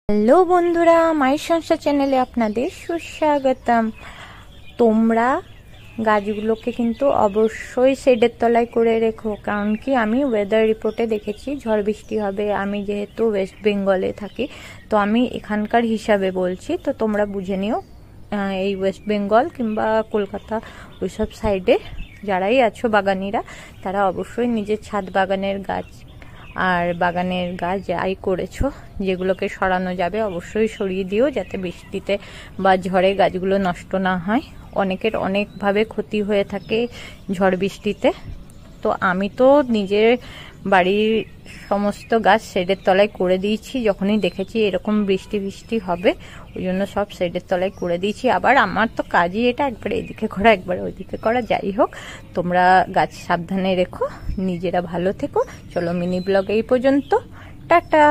Hello বন্ধুরা, মায়ের সংসার চ্যানেলে আপনাদের সুস্বাগতম। তোমরা গাছগুলোকে কিন্তু অবশ্যই শেডের তলায় করে রেখো, কারণ কি আমি ওয়েদার রিপোর্টে দেখেছি ঝড় বৃষ্টি হবে। আমি যেহেতু ওয়েস্ট বেঙ্গলে থাকি, তো আমি এখানকার হিসাবে বলছি, তো তোমরা বুঝে নিও। এই ওয়েস্ট বেঙ্গল কিংবা কলকাতা ওইসব সাইডে যারাই আছো বাগানিরা, তারা অবশ্যই নিজের ছাদ বাগানের গাছ আর বাগানের গাছ যাই করেছো, যেগুলোকে সরানো যাবে অবশ্যই সরিয়ে দিও, যাতে বৃষ্টিতে বা ঝড়ে গাছগুলো নষ্ট না হয়। অনেকের অনেকভাবে ক্ষতি হয়ে থাকে ঝড় বৃষ্টিতে। তো আমি তো নিজের বাড়ির সমস্ত গাছ শেডের তলায় করে দিয়েছি, যখনই দেখেছি এরকম বৃষ্টি হবে, ওই জন্য সব শেডের তলায় করে দিয়েছি। আবার আমার তো কাজই এটা, একবার এদিকে করা একবার ওইদিকে করা। যাই হোক, তোমরা গাছ সাবধানে রেখো, নিজেরা ভালো থেকো। চলো, মিনি ব্লগ এই পর্যন্ত, টাটা।